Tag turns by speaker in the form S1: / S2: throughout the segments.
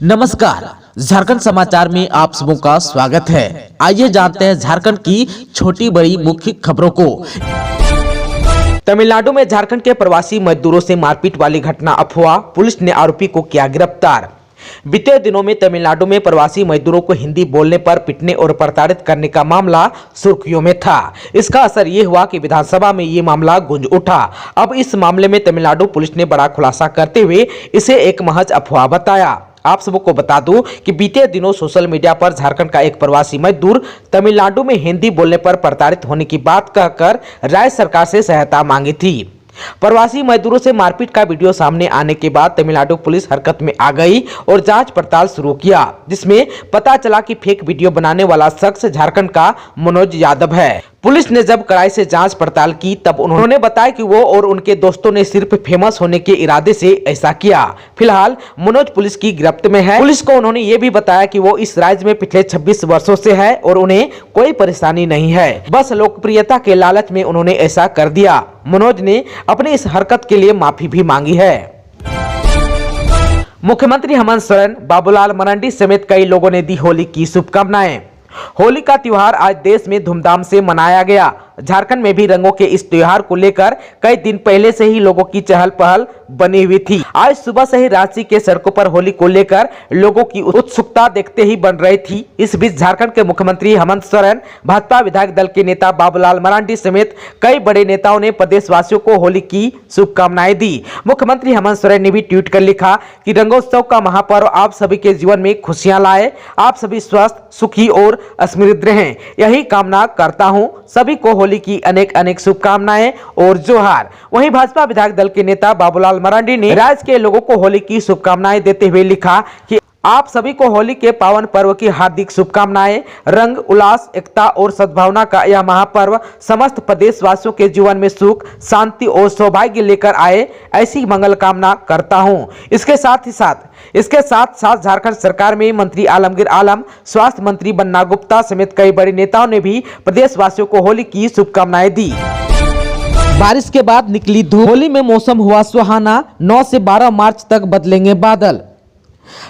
S1: नमस्कार, झारखंड समाचार में आप सबों का स्वागत है। आइए जानते हैं झारखंड की छोटी बड़ी मुख्य खबरों को। तमिलनाडु में झारखंड के प्रवासी मजदूरों से मारपीट वाली घटना अफवाह, पुलिस ने आरोपी को किया गिरफ्तार। बीते दिनों में तमिलनाडु में प्रवासी मजदूरों को हिंदी बोलने पर पिटने और प्रताड़ित करने का मामला सुर्खियों में था। इसका असर ये हुआ कि विधानसभा में ये मामला गूंज उठा। अब इस मामले में तमिलनाडु पुलिस ने बड़ा खुलासा करते हुए इसे एक महज अफवाह बताया। आप सबको बता दूं कि बीते दिनों सोशल मीडिया पर झारखंड का एक प्रवासी मजदूर तमिलनाडु में हिंदी बोलने पर प्रताड़ित होने की बात कहकर राज्य सरकार से सहायता मांगी थी। प्रवासी मजदूरों से मारपीट का वीडियो सामने आने के बाद तमिलनाडु पुलिस हरकत में आ गई और जांच पड़ताल शुरू किया, जिसमें पता चला कि फेक वीडियो बनाने वाला शख्स झारखंड का मनोज यादव है। पुलिस ने जब कड़ाई से जांच पड़ताल की तब उन्होंने बताया कि वो और उनके दोस्तों ने सिर्फ फेमस होने के इरादे से ऐसा किया। फिलहाल मनोज पुलिस की गिरफ्त में है। पुलिस को उन्होंने ये भी बताया कि वो इस राज्य में पिछले 26 वर्षों से है और उन्हें कोई परेशानी नहीं है, बस लोकप्रियता के लालच में उन्होंने ऐसा कर दिया। मनोज ने अपनी इस हरकत के लिए माफी भी मांगी है। मुख्यमंत्री हेमंत सोरेन, बाबूलाल मरांडी समेत कई लोगों ने दी होली की शुभकामनाएं। होली का त्योहार आज देश में धूमधाम से मनाया गया। झारखंड में भी रंगों के इस त्योहार को लेकर कई दिन पहले से ही लोगों की चहल पहल बनी हुई थी। आज सुबह से ही रांची के सड़कों पर होली को लेकर लोगों की उत्सुकता देखते ही बन रही थी। इस बीच झारखंड के मुख्यमंत्री हेमंत सोरेन, भाजपा विधायक दल के नेता बाबूलाल मरांडी समेत कई बड़े नेताओं ने प्रदेशवासियों को होली की शुभकामनाएं दी। मुख्यमंत्री हेमंत सोरेन ने भी ट्वीट कर लिखा कि रंगोत्सव का महापर्व आप सभी के जीवन में खुशियां लाए, आप सभी स्वस्थ, सुखी और समृद्ध रहें, यही कामना करता हूं। सभी को होली की अनेक अनेक शुभकामनाएं और जोहार। वहीं भाजपा विधायक दल के नेता बाबूलाल मरांडी ने राज्य के लोगों को होली की शुभकामनाएं देते हुए लिखा कि आप सभी को होली के पावन पर्व की हार्दिक शुभकामनाएं। रंग, उल्लास, एकता और सद्भावना का यह महापर्व समस्त प्रदेशवासियों के जीवन में सुख, शांति और सौभाग्य लेकर आए, ऐसी मंगल कामना करता हूं। इसके साथ साथ झारखंड सरकार में मंत्री आलमगीर आलम, स्वास्थ्य मंत्री बन्ना गुप्ता समेत कई बड़े नेताओं ने भी प्रदेशवासियों को होली की शुभकामनाएं दी। बारिश के बाद निकली धूप, होली में मौसम हुआ सुहाना। 9 से 12 मार्च तक बदलेंगे बादल।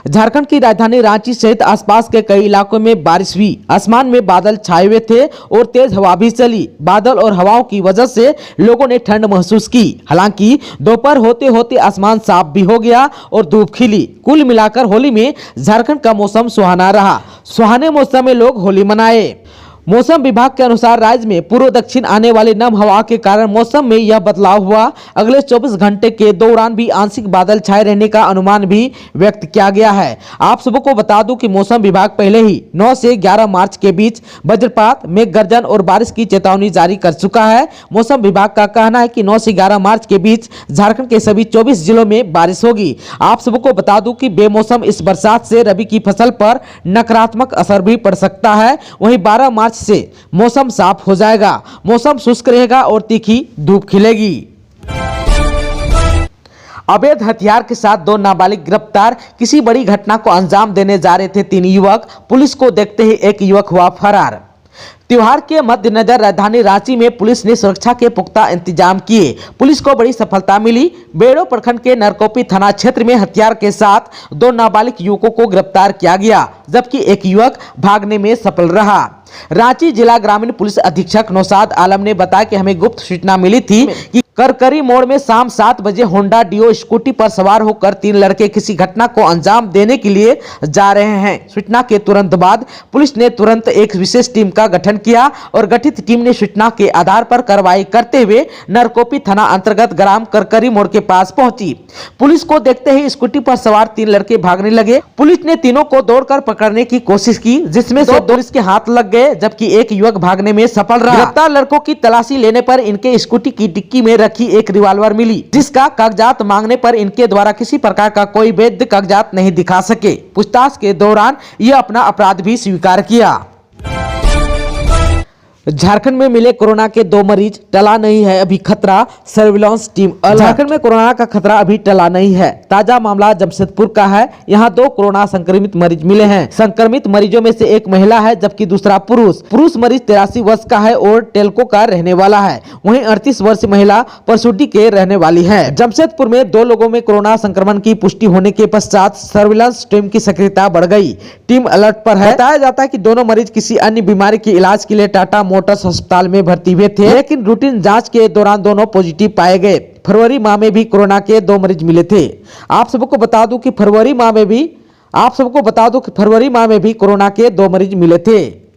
S1: झारखंड की राजधानी रांची सहित आसपास के कई इलाकों में बारिश हुई। आसमान में बादल छाए हुए थे और तेज हवा भी चली। बादल और हवाओं की वजह से लोगों ने ठंड महसूस की। हालांकि दोपहर होते होते आसमान साफ भी हो गया और धूप खिली। कुल मिलाकर होली में झारखंड का मौसम सुहाना रहा। सुहाने मौसम में लोग होली मनाए। मौसम विभाग के अनुसार राज्य में पूर्व दक्षिण आने वाली नम हवा के कारण मौसम में यह बदलाव हुआ। अगले 24 घंटे के दौरान भी आंशिक बादल छाए रहने का अनुमान भी व्यक्त किया गया है। आप सबको बता दूं कि मौसम विभाग पहले ही 9 से 11 मार्च के बीच वज्रपात, मेघ गर्जन और बारिश की चेतावनी जारी कर चुका है। मौसम विभाग का कहना है कि 9 से 11 मार्च के बीच झारखंड के सभी 24 जिलों में बारिश होगी। आप सबको बता दूं कि बेमौसम इस बरसात से रबी की फसल पर नकारात्मक असर भी पड़ सकता है। वहीं 12 मार्च से मौसम साफ हो जाएगा, मौसम शुष्क रहेगा और तीखी धूप खिलेगी। अवैध हथियार के साथ 2 नाबालिग गिरफ्तार। किसी बड़ी घटना को अंजाम देने जा रहे थे 3 युवक। पुलिस को देखते ही एक युवक हुआ फरार। त्योहार के मद्देनजर राजधानी रांची में पुलिस ने सुरक्षा के पुख्ता इंतजाम किए। पुलिस को बड़ी सफलता मिली। बेड़ो प्रखंड के नरकोपी थाना क्षेत्र में हथियार के साथ 2 नाबालिग युवकों को गिरफ्तार किया गया, जबकि एक युवक भागने में सफल रहा। रांची जिला ग्रामीण पुलिस अधीक्षक नौशाद आलम ने बताया कि हमें गुप्त सूचना मिली थी कि करकरी मोड़ में शाम 7 बजे होंडा डियो स्कूटी पर सवार होकर 3 लड़के किसी घटना को अंजाम देने के लिए जा रहे हैं। सूचना के तुरंत बाद पुलिस ने तुरंत एक विशेष टीम का गठन किया और गठित टीम ने सूचना के आधार पर कार्रवाई करते हुए नरकोपी थाना अंतर्गत ग्राम करकरी मोड़ के पास पहुंची। पुलिस को देखते ही स्कूटी पर सवार 3 लड़के भागने लगे। पुलिस ने तीनों को दौड़कर पकड़ने की कोशिश की, जिसमें से 2 इसके हाथ लग गए, जबकि एक युवक भागने में सफल रहा। गिरफ्तार लड़कों की तलाशी लेने पर इनके स्कूटी की डिक्की में रखी एक रिवॉल्वर मिली, जिसका कागजात मांगने पर इनके द्वारा किसी प्रकार का कोई वैध कागजात नहीं दिखा सके। पूछताछ के दौरान यह अपना अपराध भी स्वीकार किया। झारखंड में मिले कोरोना के 2 मरीज, टला नहीं है अभी खतरा, सर्विलांस टीम अलर्ट। झारखंड में कोरोना का खतरा अभी टला नहीं है। ताजा मामला जमशेदपुर का है। यहाँ 2 कोरोना संक्रमित मरीज मिले हैं। संक्रमित मरीजों में से एक महिला है जबकि दूसरा पुरुष मरीज 83 वर्ष का है और टेल्को का रहने वाला है। वहीं 38 वर्षीय महिला परसुडी के रहने वाली है। जमशेदपुर में 2 लोगों में कोरोना संक्रमण की पुष्टि होने के पश्चात सर्विलांस टीम की सक्रियता बढ़ गई। टीम अलर्ट पर है। बताया जाता है कि दोनों मरीज किसी अन्य बीमारी के इलाज के लिए टाटा मोटर्स अस्पताल में भर्ती हुए थे, लेकिन रूटीन जांच के दौरान दोनों पॉजिटिव पाए गए। फरवरी माह में भी कोरोना के 2 मरीज मिले थे। आप सबको बता दूं कि फरवरी माह में भी कोरोना के 2 मरीज मिले थे।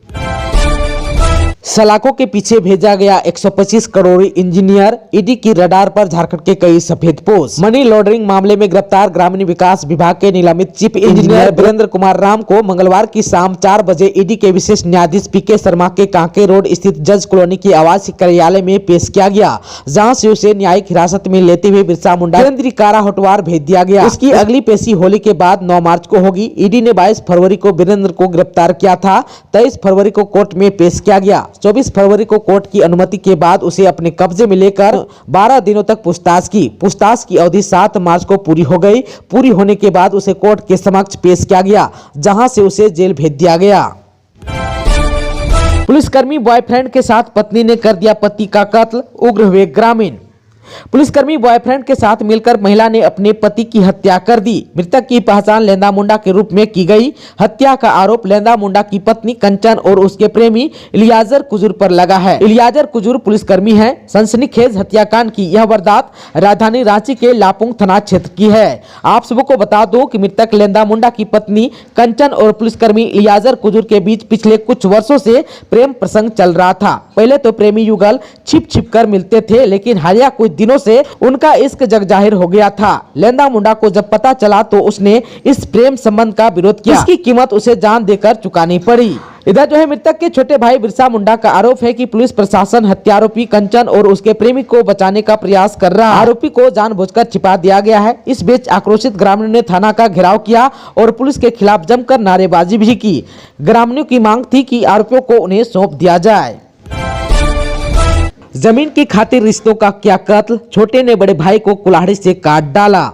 S1: सलाखों के पीछे भेजा गया 125 करोड़ इंजीनियर, ईडी की रडार पर झारखंड के कई सफेद पोस्ट। मनी लॉन्ड्रिंग मामले में गिरफ्तार ग्रामीण विकास विभाग के निलंबित चीफ इंजीनियर वीरेंद्र कुमार राम को मंगलवार की शाम 4 बजे ईडी के विशेष न्यायाधीश पीके शर्मा के कांके रोड स्थित जज कॉलोनी की आवासीय कार्यालय में पेश किया गया, जहां से उसे न्यायिक हिरासत में लेते हुए बिरसा मुंडा केंद्रीय कारा होटवार भेज दिया गया। इसकी अगली पेशी होली के बाद 9 मार्च को होगी। ईडी ने 22 फरवरी को वीरेंद्र को गिरफ्तार किया था। 23 फरवरी को कोर्ट में पेश किया गया। 24 फरवरी को कोर्ट की अनुमति के बाद उसे अपने कब्जे में लेकर 12 दिनों तक पूछताछ की अवधि 7 मार्च को पूरी हो गई। पूरी होने के बाद उसे कोर्ट के समक्ष पेश किया गया, जहां से उसे जेल भेज दिया गया। पुलिसकर्मी बॉयफ्रेंड के साथ पत्नी ने कर दिया पति का कत्ल, उग्र हुए ग्रामीण। पुलिसकर्मी बॉयफ्रेंड के साथ मिलकर महिला ने अपने पति की हत्या कर दी। मृतक की पहचान लेंदा मुंडा के रूप में की गई। हत्या का आरोप लेंदा मुंडा की पत्नी कंचन और उसके प्रेमी इलियाजर कुजूर पर लगा है। इलियाजर कुजूर पुलिसकर्मी है। सनसनीखेज हत्याकांड की यह वारदात राजधानी रांची के लापुंग थाना क्षेत्र की है। आप सबको बता दो कि मृतक लेंदा मुंडा की पत्नी कंचन और पुलिसकर्मी इलियाजर कुजूर के बीच पिछले कुछ वर्षों से प्रेम प्रसंग चल रहा था। पहले तो प्रेमी युगल छिप कर मिलते थे, लेकिन हालिया कुछ दिनों से उनका इश्क जग जाहिर हो गया था। लेंदा मुंडा को जब पता चला तो उसने इस प्रेम संबंध का विरोध किया। इसकी कीमत उसे जान देकर चुकानी पड़ी। इधर जो है मृतक के छोटे भाई बिरसा मुंडा का आरोप है कि पुलिस प्रशासन हत्यारोपी कंचन और उसके प्रेमी को बचाने का प्रयास कर रहा है। आरोपी को जानबूझकर छिपा दिया गया है। इस बीच आक्रोशित ग्रामीणों ने थाना का घेराव किया और पुलिस के खिलाफ जमकर नारेबाजी भी की। ग्रामीणों की मांग थी कि आरोपियों को उन्हें सौंप दिया जाए। जमीन की खातिर रिश्तों का क्या कत्ल, छोटे ने बड़े भाई को कुल्हाड़ी से काट डाला।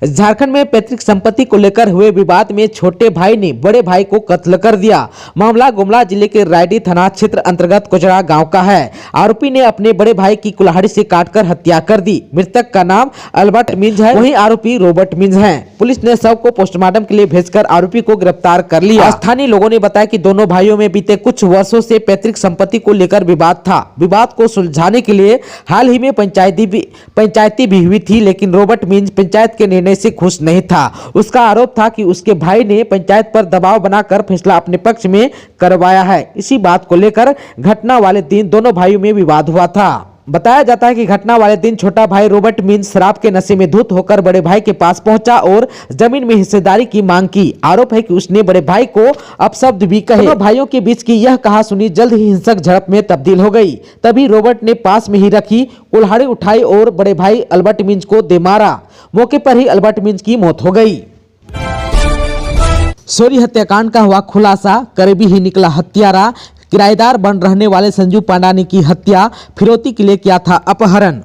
S1: झारखंड में पैतृक संपत्ति को लेकर हुए विवाद में छोटे भाई ने बड़े भाई को कत्ल कर दिया। मामला गुमला जिले के रायडी थाना क्षेत्र अंतर्गत कोचड़ा गांव का है। आरोपी ने अपने बड़े भाई की कुल्हाड़ी से काटकर हत्या कर दी। मृतक का नाम अल्बर्ट मिंज है, वहीं आरोपी रॉबर्ट मिंज है। पुलिस ने शव को पोस्टमार्टम के लिए भेजकर आरोपी को गिरफ्तार कर लिया। स्थानीय लोगों ने बताया कि दोनों भाइयों में बीते कुछ वर्षों से पैतृक संपत्ति को लेकर विवाद था। विवाद को सुलझाने के लिए हाल ही में पंचायती भी हुई थी, लेकिन रॉबर्ट मिंज पंचायत के निर्णय से खुश नहीं था। उसका आरोप था कि उसके भाई ने पंचायत पर दबाव बनाकर फैसला अपने पक्ष में करवाया है। इसी बात को लेकर घटना वाले दिन दोनों भाइयों में विवाद हुआ था। बताया जाता है कि घटना वाले दिन छोटा भाई रॉबर्ट मिंज शराब के नशे में धुत होकर बड़े भाई के पास पहुंचा और जमीन में हिस्सेदारी की मांग की। आरोप है कि उसने बड़े भाई को अपशब्द भी कहे। दोनों भाइयों के बीच की यह कहासुनी जल्द ही हिंसक झड़प में तब्दील हो गई। तभी रॉबर्ट ने पास में ही रखी कुल्हाड़ी उठाई और बड़े भाई अल्बर्ट मिंज को दे मारा। मौके पर ही अल्बर्ट मिंज की मौत हो गई। सोरी हत्याकांड का हुआ खुलासा, करीबी ही निकला हत्यारा। किराएदार बन रहने वाले संजू पांडानी की हत्या, फिरौती के लिए किया था अपहरण।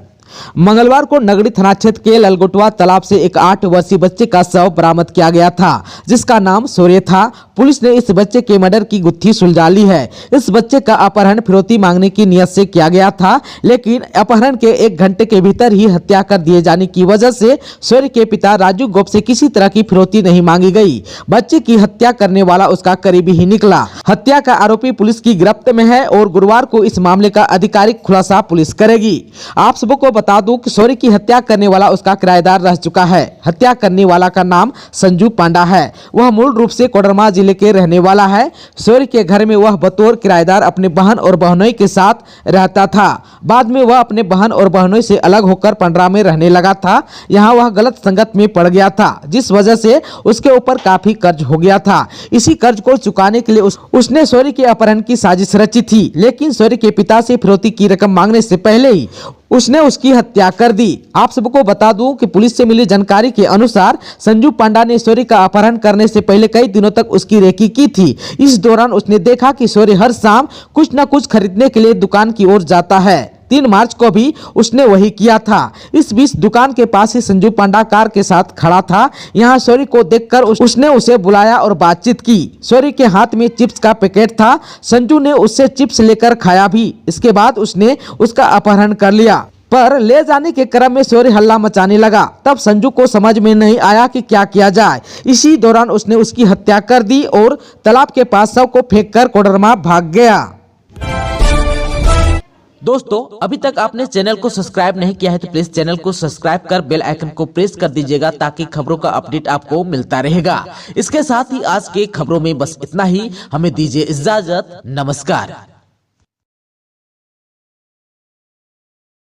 S1: मंगलवार को नगड़ी थाना क्षेत्र के ललगोटवा तालाब से एक 8 वर्षीय बच्चे का शव बरामद किया गया था, जिसका नाम सूर्य था। पुलिस ने इस बच्चे के मर्डर की गुत्थी सुलझा ली है। इस बच्चे का अपहरण फिरौती मांगने की नियत से किया गया था, लेकिन अपहरण के 1 घंटे के भीतर ही हत्या कर दिए जाने की वजह से सूर्य के पिता राजू गोप से किसी तरह की फिरौती नहीं मांगी गई। बच्चे की हत्या करने वाला उसका करीबी ही निकला। हत्या का आरोपी पुलिस की गिरफ्त में है और गुरुवार को इस मामले का आधिकारिक खुलासा पुलिस करेगी। आप सबको बता दूं कि सूर्य की हत्या करने वाला उसका किराएदार रह चुका है। हत्या करने वाला का नाम संजू पांडा है। वह मूल रूप से कोडरमा जिले के रहने वाला है। सूर्य के घर में वह बतौर किराएदार अपने बहन और बहनोई के साथ रहता था। बाद में वह अपने बहन और बहनोई से अलग होकर पंडरा में रहने लगा था। यहाँ वह गलत संगत में पड़ गया था, जिस वजह से उसके ऊपर काफी कर्ज हो गया था। इसी कर्ज को चुकाने के लिए उसने सूर्य के अपहरण की साजिश रची थी, लेकिन सूर्य के पिता से फिरौती की रकम मांगने से पहले ही उसने उसकी हत्या कर दी। आप सबको बता दूं कि पुलिस से मिली जानकारी के अनुसार संजू पांडा ने शौर्य का अपहरण करने से पहले कई दिनों तक उसकी रेकी की थी। इस दौरान उसने देखा कि शौर्य हर शाम कुछ न कुछ खरीदने के लिए दुकान की ओर जाता है। 3 मार्च को भी उसने वही किया था। इस बीच दुकान के पास ही संजू पांडा कार के साथ खड़ा था। यहाँ शौर्य को देखकर उसने उसे बुलाया और बातचीत की। शौर्य के हाथ में चिप्स का पैकेट था। संजू ने उससे चिप्स लेकर खाया भी। इसके बाद उसने उसका अपहरण कर लिया, पर ले जाने के क्रम में शौर्य हल्ला मचाने लगा। तब संजू को समझ में नहीं आया कि क्या किया जाए। इसी दौरान उसने उसकी हत्या कर दी और तालाब के पास शव को फेंककर कोडरमा भाग गया। दोस्तों, अभी तक आपने चैनल को सब्सक्राइब नहीं किया है तो प्लीज चैनल को सब्सक्राइब कर बेल आइकन को प्रेस कर दीजिएगा ताकि खबरों का अपडेट आपको मिलता रहेगा। इसके साथ ही आज के खबरों में बस इतना ही। हमें दीजिए इजाजत। नमस्कार।